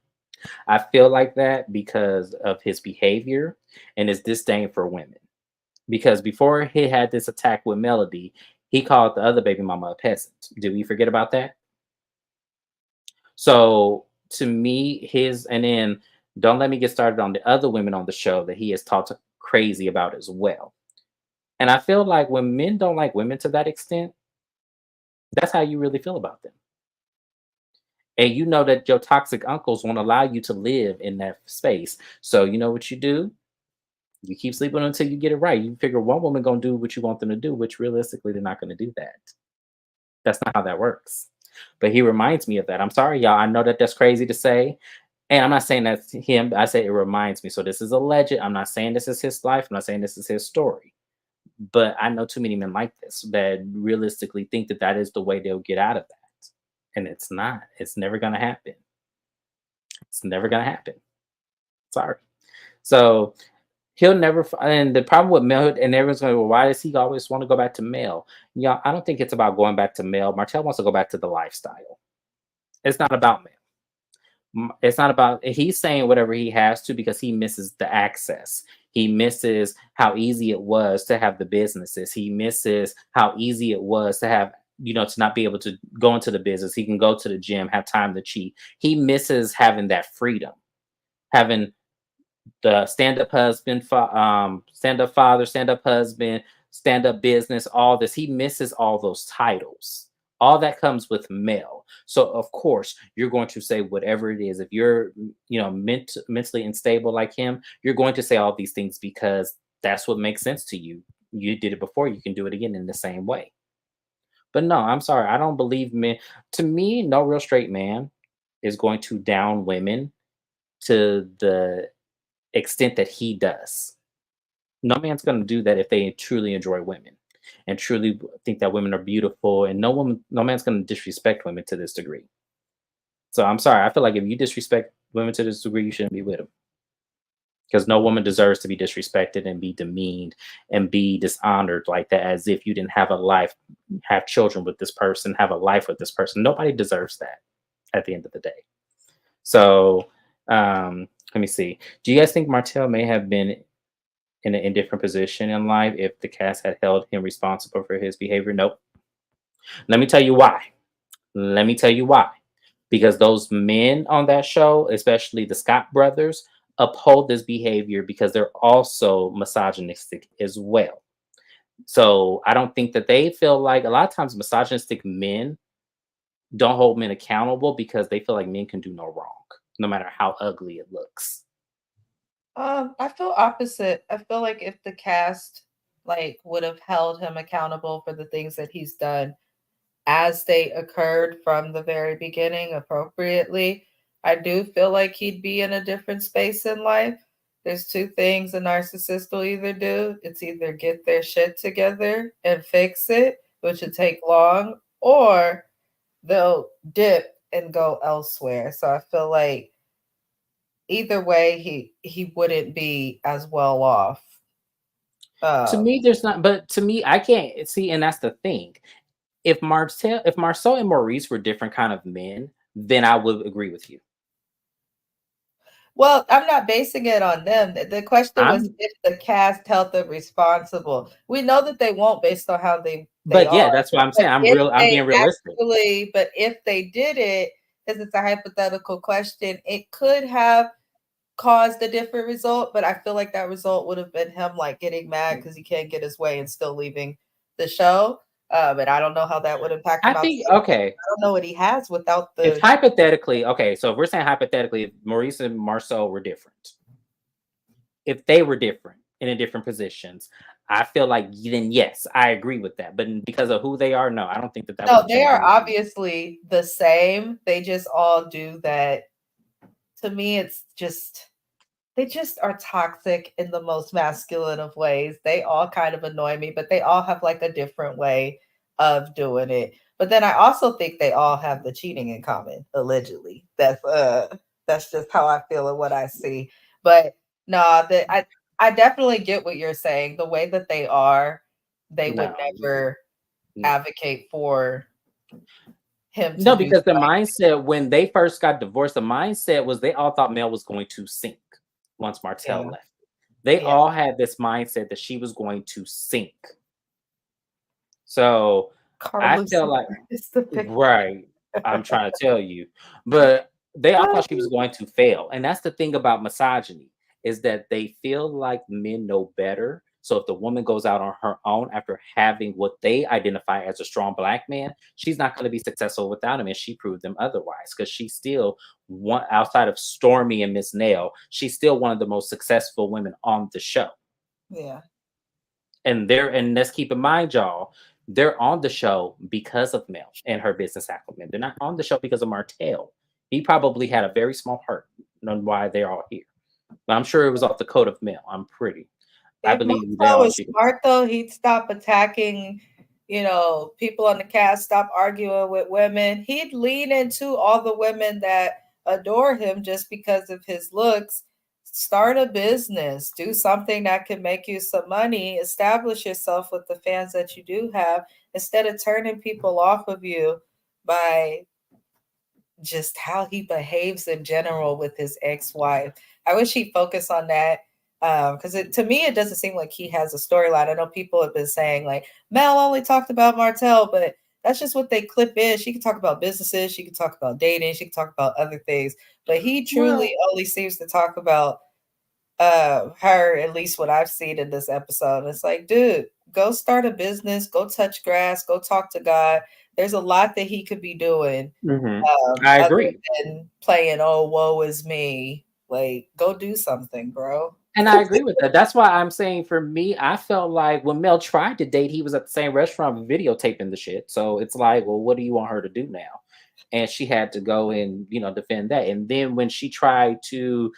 I feel like that because of his behavior and his disdain for women. Because before he had this attack with Melody, he called the other baby mama a peasant. Did we forget about that? So to me, and then don't let me get started on the other women on the show that he has talked crazy about as well. And I feel like when men don't like women to that extent, that's how you really feel about them. And you know that your toxic uncles won't allow you to live in that space. So you know what you do? You keep sleeping until you get it right. You figure one woman gonna do what you want them to do, which realistically they're not gonna do that. That's not how that works. But he reminds me of that. I'm sorry, y'all. I know that that's crazy to say. And I'm not saying that's him. I say it reminds me. So this is alleged. I'm not saying this is his life. I'm not saying this is his story. But I know too many men like this that realistically think that that is the way they'll get out of that. And it's not. It's never going to happen. It's never going to happen. Sorry. So he'll never. And the problem with Mel, and everyone's going, well, why does he always want to go back to Mel? Yeah, I don't think it's about going back to Mel. Martell wants to go back to the lifestyle. It's not about Mel. It's not about, he's saying whatever he has to because he misses the access. He misses how easy it was to have the businesses. He misses how easy it was to have, to not be able to go into the business. He can go to the gym, have time to cheat. He misses having that freedom, having the stand-up husband, stand-up father, stand-up husband, stand-up business, all this. He misses all those titles. All that comes with Mel. So of course you're going to say whatever it is. If you're, mentally unstable like him, you're going to say all these things because that's what makes sense to you. You did it before, you can do it again in the same way. But no, I'm sorry. I don't believe men. To me, no real straight man is going to down women to the extent that he does. No man's going to do that if they truly enjoy women and truly think that women are beautiful. And no man's going to disrespect women to this degree. So I'm sorry. I feel like if you disrespect women to this degree, you shouldn't be with them because no woman deserves to be disrespected and be demeaned and be dishonored like that, as if you didn't have a life, have children with this person, have a life with this person. Nobody deserves that at the end of the day. So let me see. Do you guys think Martell may have been in an indifferent position in life if the cast had held him responsible for his behavior? Nope. Let me tell you why. Let me tell you why. Because those men on that show, especially the Scott brothers, uphold this behavior because they're also misogynistic as well. So I don't think that they feel like, a lot of times misogynistic men don't hold men accountable because they feel like men can do no wrong, no matter how ugly it looks. I feel opposite. I feel like if the cast would have held him accountable for the things that he's done as they occurred from the very beginning appropriately, I do feel like he'd be in a different space in life. There's two things a narcissist will either do. It's either get their shit together and fix it, which would take long, or they'll dip and go elsewhere. So I feel like either way, he wouldn't be as well off. To me, there's not, but to me, I can't see, and that's the thing. If Marcel and Maurice were different kind of men, then I would agree with you. Well, I'm not basing it on them. The question was I'm, if the cast held them responsible. We know that they won't based on how they but yeah, are. that's what I'm But saying. if I'm they being realistic. but if they did it, because it's a hypothetical question, it could have caused a different result, but I feel like that result would have been him getting mad because he can't get his way and still leaving the show. But I don't know how that would impact I him think outside. okay. I don't know what he has without If the. hypothetically, okay, so if we're saying hypothetically, if Maurice and Marcel were different, if they were different and in different positions, I feel like then yes, I agree with that. But because of who they are, no, I don't think that that would No, have they changed are anything. obviously the same. They just all do that. To me, it's just they just are toxic in the most masculine of ways. They all kind of annoy me, but they all have a different way of doing it. But then I also think they all have the cheating in common, allegedly. That's just how I feel and what I see. But no, I definitely get what you're saying. The way that they are, they would No, never advocate for him to no, do because the so. mindset when they first got divorced, the mindset was they all thought Mel was going to sink once Martell Yeah, left. They yeah. all had this mindset that she was going to sink. So I Carlos feel like, is the victim. right, I'm trying to tell you, but they all thought she was going to fail. And that's the thing about misogyny, is that they feel like men know better. So if the woman goes out on her own after having what they identify as a strong black man, she's not going to be successful without him. And she proved them otherwise, because she's still one, outside of Stormy and Miss Nail, she's still one of the most successful women on the show. Yeah. And let's keep in mind, y'all, They're on the show because of Mel and her business acumen. They're not on the show because of Martell. He probably had a very small heart on why they're all here. But I'm sure it was off the code of Mel. I If believe they Marcel all was cheated. smart though, he'd stop attacking, people on the cast, stop arguing with women. He'd lean into all the women that adore him just because of his looks. Start a business, do something that can make you some money, establish yourself with the fans that you do have instead of turning people off of you by just how he behaves in general with his ex-wife. I wish he'd focus on that because to me it doesn't seem like he has a storyline. I know people have been saying like Mel only talked about Martell, but that's just what they clip in. She can talk about businesses, she can talk about dating, she can talk about other things, but he truly Well, only seems to talk about her, at least what I've seen in this episode. It's like, dude, go start a business, go touch grass, go talk to God. There's a lot that he could be doing I other agree. than playing, oh, woe is me. Like, go do something, bro. And I agree with that. That's why I'm saying for me, I felt like when Mel tried to date, he was at the same restaurant videotaping the shit. So it's like, well, what do you want her to do now? And she had to go and, defend that. And then when she tried to,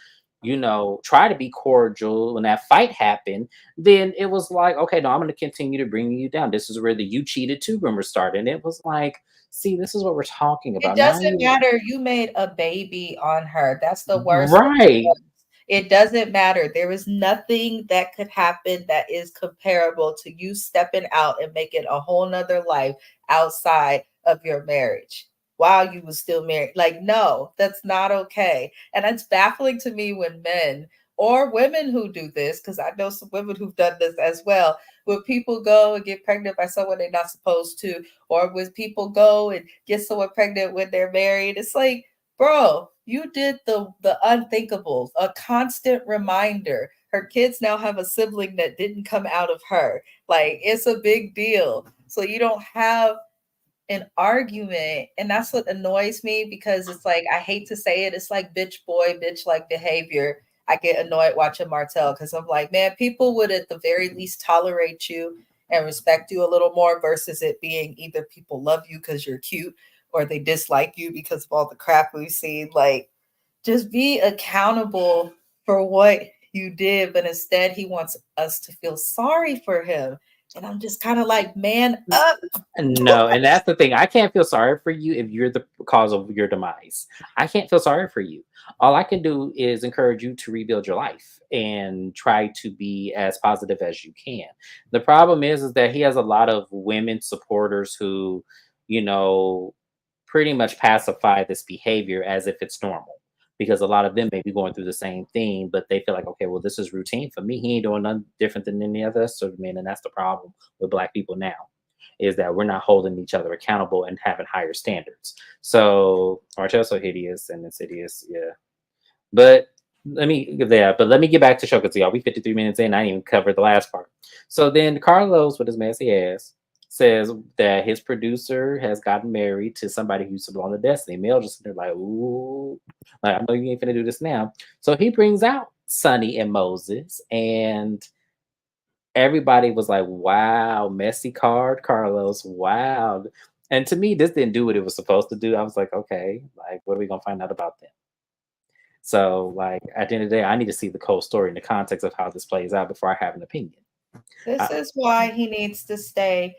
try to be cordial when that fight happened, then it was like, okay, no, I'm going to continue to bring you down. This is where the you cheated too rumor started. And it was like, see, this is what we're talking It about. Now doesn't you, matter. You made a baby on her. That's the worst of the right. worst. It doesn't matter. There is nothing that could happen that is comparable to you stepping out and making a whole nother life outside of your marriage while you was still married. Like, no, that's not okay. And it's baffling to me when men or women who do this, because I know some women who've done this as well, when people go and get pregnant by someone they're not supposed to, or when people go and get someone pregnant when they're married. It's like, bro, you did the unthinkable, a constant reminder. Her kids now have a sibling that didn't come out of her. Like, it's a big deal. So you don't have an argument. And that's what annoys me because it's like, I hate to say it, it's like bitch boy, bitch like behavior. I get annoyed watching Martell because I'm like, man, people would at the very least tolerate you and respect you a little more versus it being either people love you because you're cute or they dislike you because of all the crap we've seen. Like, just be accountable for what you did. But instead, he wants us to feel sorry for him. And I'm just kind of like, man up. No, and that's the thing. I can't feel sorry for you if you're the cause of your demise. I can't feel sorry for you. All I can do is encourage you to rebuild your life and try to be as positive as you can. The problem is that he has a lot of women supporters who, you know, pretty much pacify this behavior as if it's normal. Because a lot of them may be going through the same thing, but they feel like, okay, well, this is routine for me. He ain't doing nothing different than any other sort of men, and that's the problem with Black people now is that we're not holding each other accountable and having higher standards. So Marcel's so hideous and insidious, yeah. But let me get back to show because y'all we 53 minutes in. I didn't even cover the last part. So then Carlos with his messy ass says that his producer has gotten married to somebody who used to belong to Destiny. Mel just sitting there like, ooh, like I know you ain't finna do this now. So he brings out Sonny and Moses and everybody was like, wow, messy card, Carlos. Wow. And to me, this didn't do what it was supposed to do. I was like, okay, like, what are we gonna find out about them? So, like, at the end of the day, I need to see the whole story in the context of how this plays out before I have an opinion. This Uh, is why he needs to stay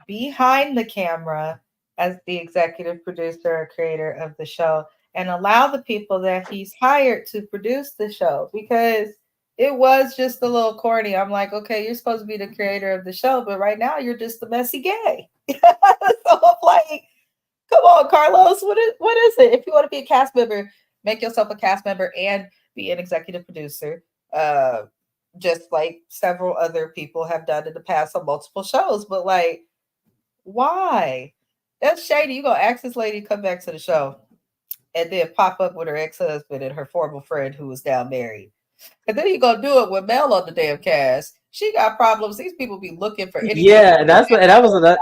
behind the camera as the executive producer or creator of the show and allow the people that he's hired to produce the show because it was just a little corny. I'm like, okay, you're supposed to be the creator of the show, but right now you're just a messy gay. So I'm like, come on, Carlos, what is it? If you want to be a cast member, make yourself a cast member and be an executive producer. Just like several other people have done in the past on multiple shows. But like, why? That's shady. You gonna ask this lady to come back to the show and then pop up with her ex-husband and her former friend who was now married. And then you gonna do it with Mel on the damn cast. She got problems. These people be looking for anything. yeah,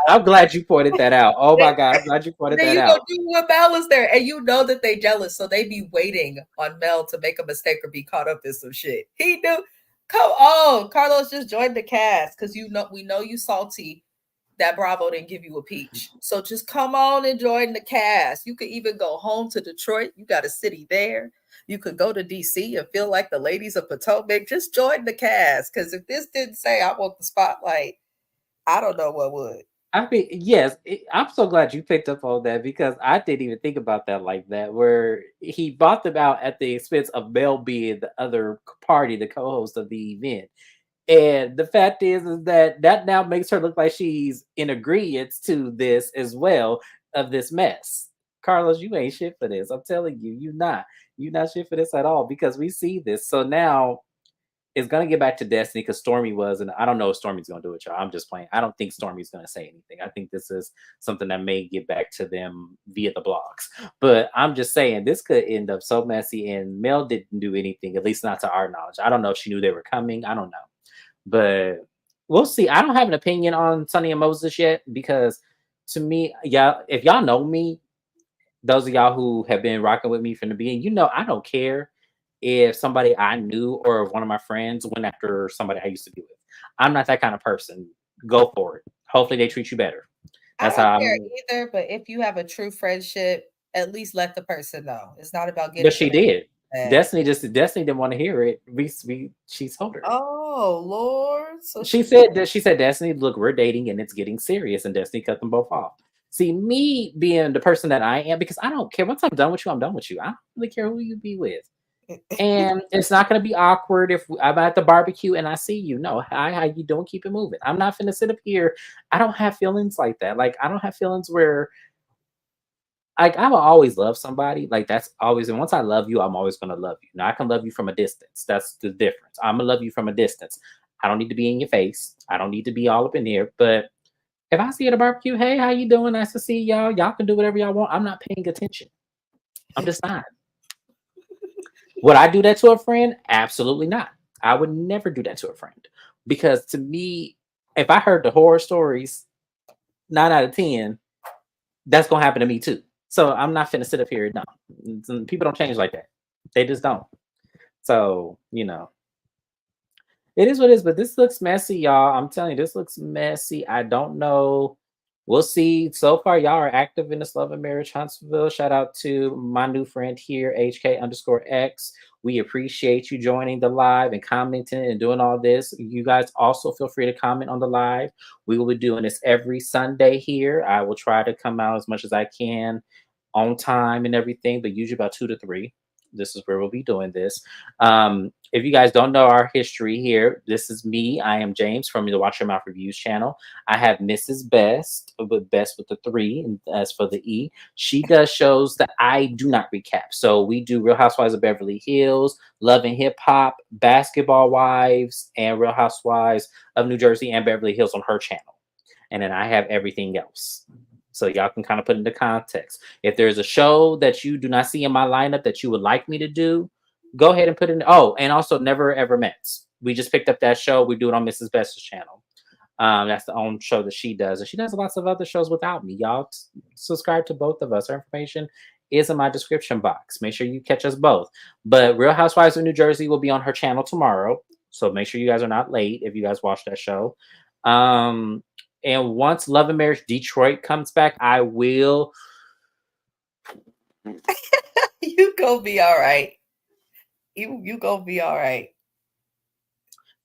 I'm glad you pointed that out. Oh my God, I'm glad you pointed Then that you go out. do what Mel is there, and you know that they jealous, so they be waiting on Mel to make a mistake or be caught up in some shit. He knew. Come on, Carlos just joined the cast because you know we know you salty that Bravo didn't give you a peach. So just come on and join the cast. You could even go home to Detroit. You got a city there. You could go to DC and feel like the ladies of Potomac. Just join the cast. Because if this didn't say I want the spotlight, I don't know what would. I mean, yes, I'm so glad you picked up on that because I didn't even think about that like that, where he bought them out at the expense of Mel being the other party, the co-host of the event. And the fact is that that now makes her look like she's in agreement to this as well of this mess. Carlos, you ain't shit for this. I'm telling you, you're not shit for this at all because we see this. So now it's gonna get back to Destiny because Stormy was, and I don't know if Stormy's gonna do it, y'all. I'm just playing. I don't think Stormy's gonna say anything. I think this is something that may get back to them via the blogs. But I'm just saying this could end up so messy. And Mel didn't do anything, at least not to our knowledge. I don't know if she knew they were coming. I don't know, but we'll see. I don't have an opinion on Sonny and Moses yet because to me, yeah, if y'all know me, those of y'all who have been rocking with me from the beginning, you know I don't care if somebody I knew or one of my friends went after somebody I used to be with. I'm not that kind of person. Go for it. Hopefully they treat you better. I That's don't how care I'm. either, but if you have a true friendship, at least let the person know. It's not about But getting she connected. did. Destiny didn't want to hear it. She told her. Oh Lord. So She said that she said, Destiny, look, we're dating and it's getting serious, and Destiny cut them both off. See, me being the person that I am, because I don't care. Once I'm done with you, I'm done with you. I don't really care who you be with. And it's not going to be awkward if I'm at the barbecue and I see you. No, hi, how you doing? Keep it moving. I'm not finna sit up here. I don't have feelings like that. Like, I don't have feelings where I will always love somebody. Like, that's always, and once I love you, I'm always going to love you. Now, I can love you from a distance. That's the difference. I'm going to love you from a distance. I don't need to be in your face. I don't need to be all up in here. But if I see you at a barbecue, hey, how you doing? Nice to see y'all. Y'all can do whatever y'all want. I'm not paying attention. I'm just not. Would I do that to a friend? Absolutely not. I would never do that to a friend because to me, if I heard the horror stories, 9 out of 10, that's gonna happen to me too. So I'm not finna sit up here. No, people don't change like that. They just don't. So it is what it is. But this looks messy, y'all. I'm telling you, this looks messy. I don't know. We'll see. So far, y'all are active in this Love and Marriage Huntsville. Shout out to my new friend here, HK_X. We appreciate you joining the live and commenting and doing all this. You guys also feel free to comment on the live. We will be doing this every Sunday here. I will try to come out as much as I can on time and everything, but usually about 2 to 3. This is where we'll be doing this. If you guys don't know our history here, this is me. I am James from the Watch Your Mouth Reviews channel. I have Mrs. Best, with Best with the 3, and as for the E, she does shows that I do not recap. So we do Real Housewives of Beverly Hills, Love and Hip Hop, Basketball Wives, and Real Housewives of New Jersey and Beverly Hills on her channel. And then I have everything else. So y'all can kind of put into context. If there's a show that you do not see in my lineup that you would like me to do, go ahead and put it in. Oh, and also Never Ever Met. We just picked up that show. We do it on Mrs. Best's channel. That's the own show that she does. And she does lots of other shows without me. Y'all subscribe to both of us. Our information is in my description box. Make sure you catch us both. But Real Housewives of New Jersey will be on her channel tomorrow. So make sure you guys are not late if you guys watch that show. And once Love and Marriage Detroit comes back, I will. You gonna be all right. You gonna be all right.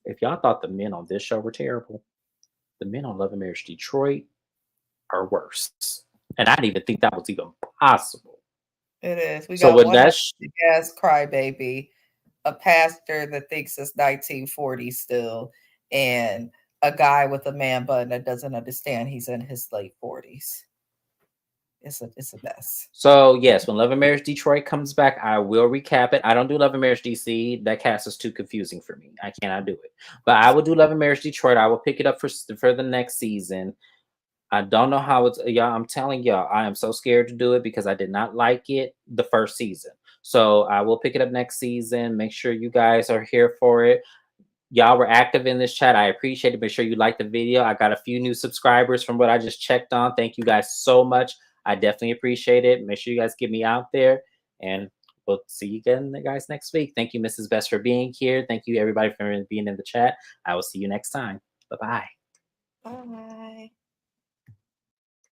If y'all thought the men on this show were terrible, the men on Love and Marriage Detroit are worse. And I didn't even think that was even possible. It is. We So got when one that's ass crybaby, a pastor that thinks it's 1940 still, and a guy with a man bun that doesn't understand he's in his late 40s. It's a mess. So yes, when Love and Marriage Detroit comes back, I will recap it. I don't do Love and Marriage DC. That cast is too confusing for me. I cannot do it. But I will do Love and Marriage Detroit. I will pick it up for the next season. I don't know how it's y'all. I'm telling y'all, I am so scared to do it because I did not like it the first season. So I will pick it up next season. Make sure you guys are here for it. Y'all were active in this chat. I appreciate it. Make sure you like the video. I got a few new subscribers from what I just checked on. Thank you guys so much. I definitely appreciate it. Make sure you guys get me out there, and we'll see you again, guys, next week. Thank you, Mrs. Best, for being here. Thank you, everybody, for being in the chat. I will see you next time. Bye-bye. Bye.